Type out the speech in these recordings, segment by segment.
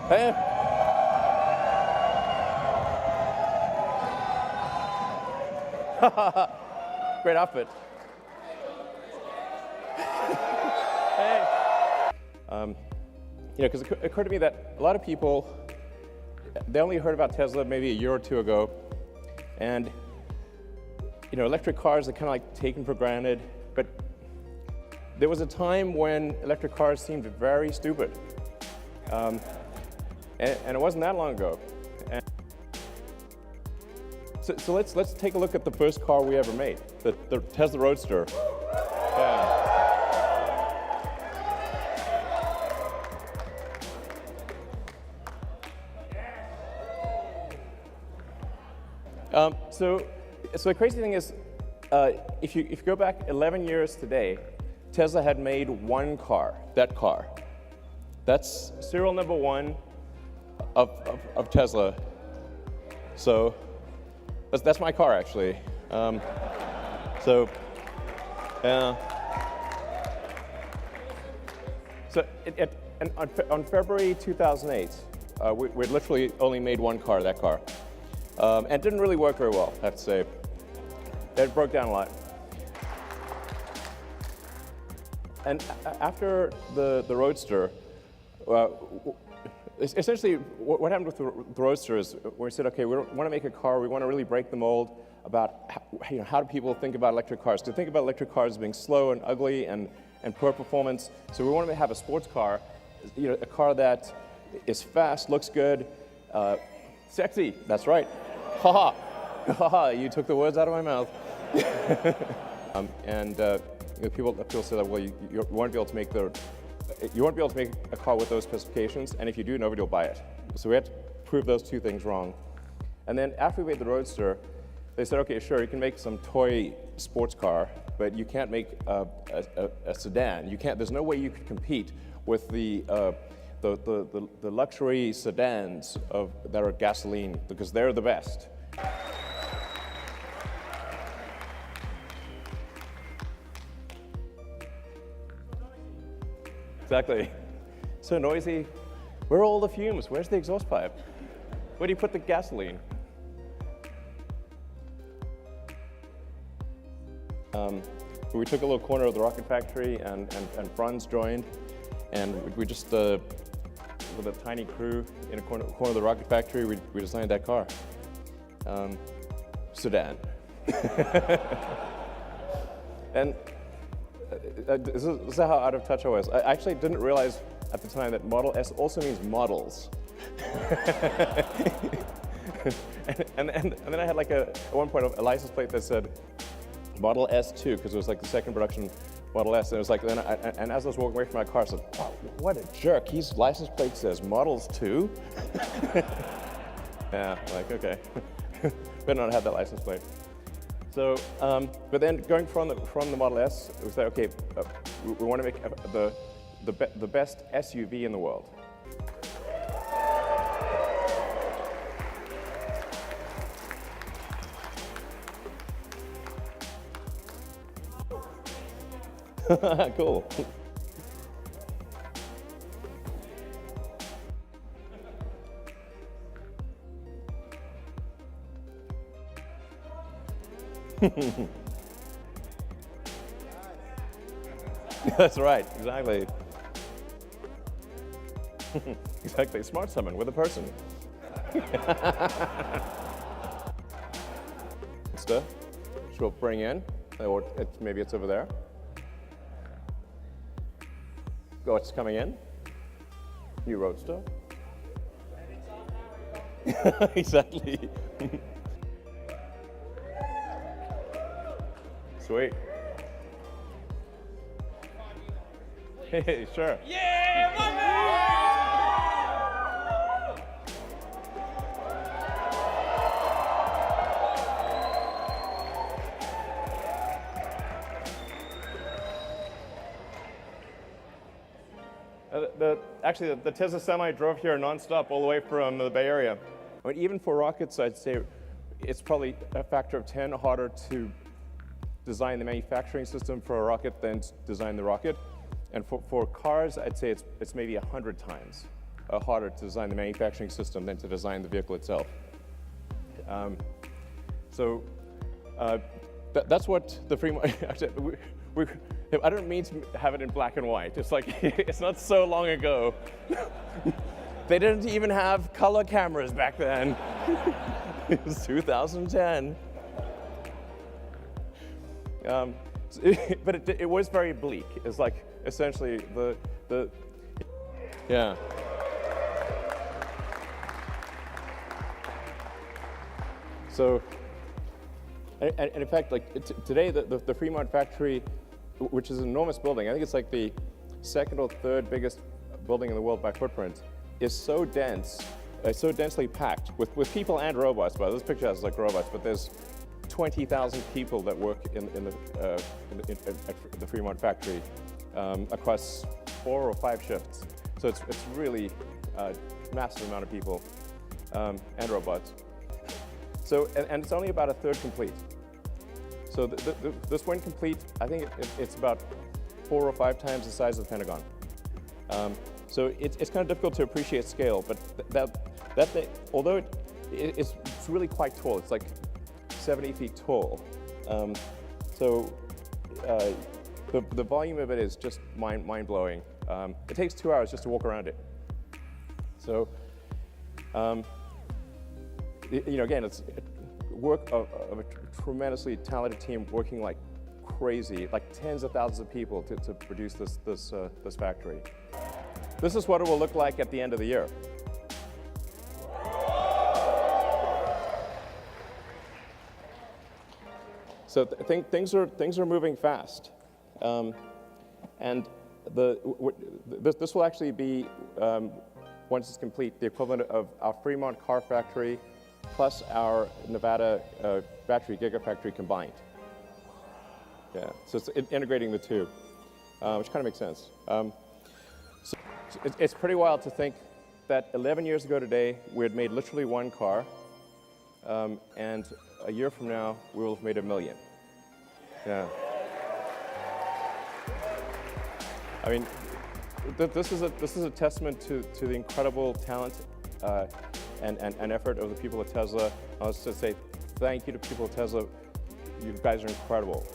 Hey. Great outfit. Hey. Because it occurred to me that a lot of people, they only heard about Tesla maybe a year or two ago, and electric cars are kind of like taken for granted, but there was a time when electric cars seemed very stupid, and it wasn't that long ago. And so let's take a look at the first car we ever made, the Tesla Roadster. Yeah. So the crazy thing is, if you go back 11 years today, Tesla had made one car, that car. That's serial number 1 of Tesla. So that's my car, actually. So on February 2008, we literally only made one car, that car. And it didn't really work very well, I have to say. It broke down a lot. And after the Roadster, essentially what happened with the Roadster is we said, okay, we want to make a car, we want to really break the mold about how do people think about electric cars. To think about electric cars as being slow and ugly and poor performance. So we wanted to have a sports car, a car that is fast, looks good, sexy, that's right. Ha ha, you took the words out of my mouth. People say that, well, you won't be able to make a car with those specifications, and if you do, nobody will buy it. So we had to prove those two things wrong. And then after we made the Roadster, they said, okay, sure, you can make some toy sports car, but you can't make a sedan. There's no way you could compete with the luxury sedans that are gasoline, because they're the best. Exactly. So noisy. Where are all the fumes? Where's the exhaust pipe? Where do you put the gasoline? We took a little corner of the rocket factory, and Franz joined, and we just, with a tiny crew in a corner of the rocket factory, we designed that car. Sedan. And this is how out of touch I was. I actually didn't realize at the time that Model S also means models. and then I had at one point a license plate that said Model S2, because it was like the second production Model S. And it was like, and as I was walking away from my car, I said, oh, what a jerk. His license plate says Models 2? Yeah, okay. Better not have that license plate. So, but then going from the Model S, we said, okay, we want to make the best SUV in the world. Cool. That's right, exactly. Exactly, smart summon with a person. Roadster, which we'll bring in, or maybe it's over there. Go, it's coming in. New Roadster. Exactly. Sweet. Hey, sure. Yeah, my Actually, the Tesla Semi drove here nonstop all the way from the Bay Area. I mean, even for rockets, I'd say it's probably a factor of 10 harder to design the manufacturing system for a rocket than to design the rocket. And for cars, I'd say it's maybe 100 times harder to design the manufacturing system than to design the vehicle itself. That's what the free market. I don't mean to have it in black and white. It's like it's not so long ago. They didn't even have color cameras back then. It was 2010. But it was very bleak. It's like essentially yeah. So, and in fact, like today, the Fremont factory, which is an enormous building, I think it's like the second or third biggest building in the world by footprint, is so dense, so densely packed with people and robots. But this picture has like robots, but there's 20,000 people that work at the Fremont factory across 4 or 5 shifts. So it's really a massive amount of people and robots. So and it's only about a third complete. So this when complete, I think it's about 4 or 5 times the size of the Pentagon. So it's kind of difficult to appreciate scale, but that thing, although it's really quite tall, it's like 70 feet tall. So the volume of it is just mind-blowing. It takes 2 hours just to walk around it. So, again, it's work of a tremendously talented team working like crazy, like tens of thousands of people to produce this factory. This is what it will look like at the end of the year. So things are moving fast, and this will actually be, once it's complete, the equivalent of our Fremont car factory plus our Nevada battery gigafactory combined. Yeah, so it's integrating the two, which kind of makes sense. So it's pretty wild to think that 11 years ago today, we had made literally 1 car, and a year from now, we will have made 1 million. Yeah. I mean, this is a testament to the incredible talent and effort of the people at Tesla. I was to say thank you to people at Tesla. You guys are incredible.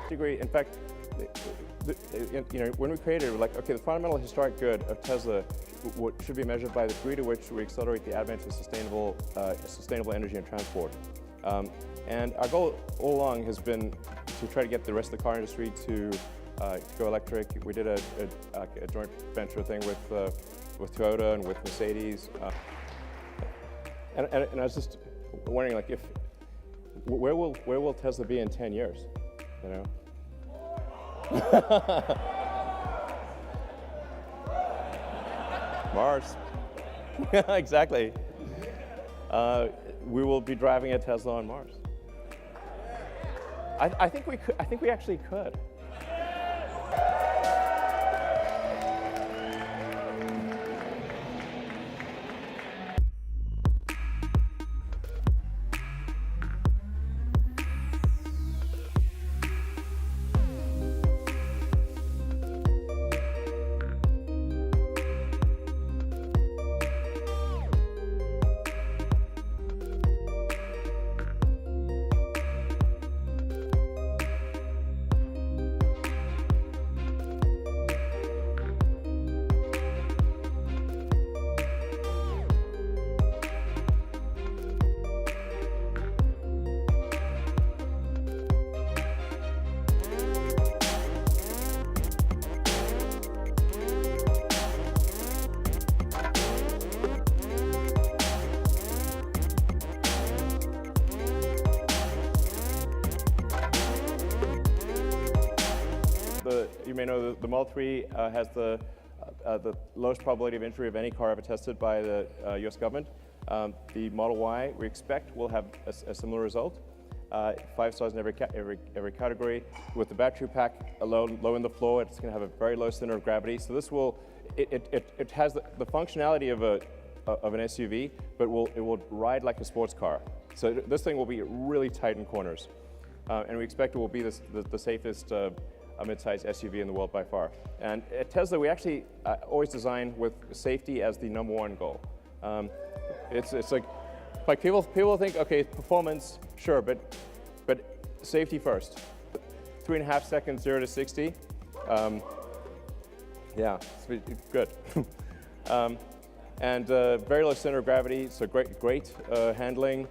In fact, when we created it, we're like, okay, the fundamental historic good of Tesla should be measured by the degree to which we accelerate the advent of sustainable energy and transport. And our goal all along has been to try to get the rest of the car industry to go electric. We did a joint venture thing with Toyota and with Mercedes. And I was just wondering, like, where will Tesla be in 10 years? You know? Mars. Exactly. We will be driving a Tesla on Mars. I think we could. I think we actually could. You may know the Model 3 has the lowest probability of injury of any car ever tested by the US government. The Model Y, we expect, will have a similar result. 5 stars in every category. With the battery pack low in the floor, it's going to have a very low center of gravity. So this will, it has the functionality of an SUV, but it will ride like a sports car. So this thing will be really tight in corners. And we expect it will be the safest a mid-size SUV in the world by far. And at Tesla, we actually always design with safety as the #1 goal. It's like people think, okay, performance, sure, but safety first. 3.5 seconds, 0 to 60. Yeah, it's good. And very low center of gravity, so great handling.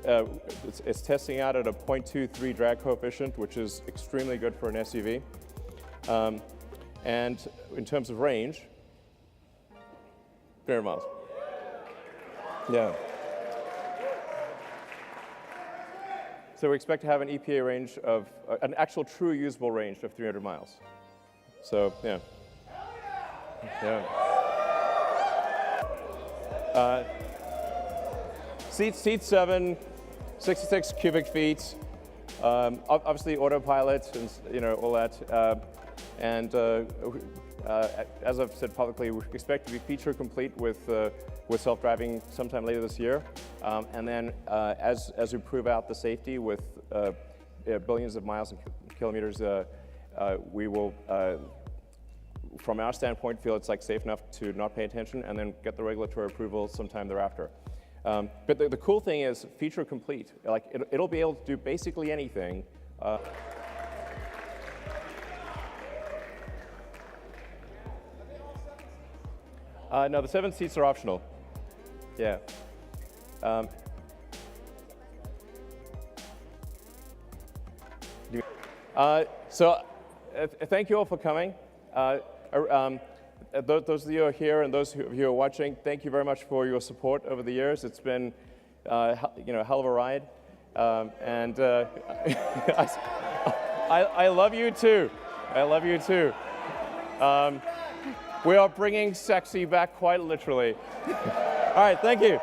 It's testing out at a 0.23 drag coefficient, which is extremely good for an SUV. And in terms of range, 300 miles. Yeah. So we expect to have an EPA range of, an actual true usable range of 300 miles. So, yeah. Yeah. Seat 7, 66 cubic feet. Obviously autopilot and all that. As I've said publicly, we expect to be feature complete with self-driving sometime later this year. And then as we prove out the safety with billions of miles and kilometers, we will, from our standpoint, feel it's like safe enough to not pay attention and then get the regulatory approval sometime thereafter. But the cool thing is feature complete. Like it'll be able to do basically anything. No, the 7 seats are optional. Yeah. Thank you all for coming. Those of you who are here and those of you who are watching, thank you very much for your support over the years. It's been a hell of a ride. I love you too. I love you too. We are bringing sexy back quite literally. All right, thank you.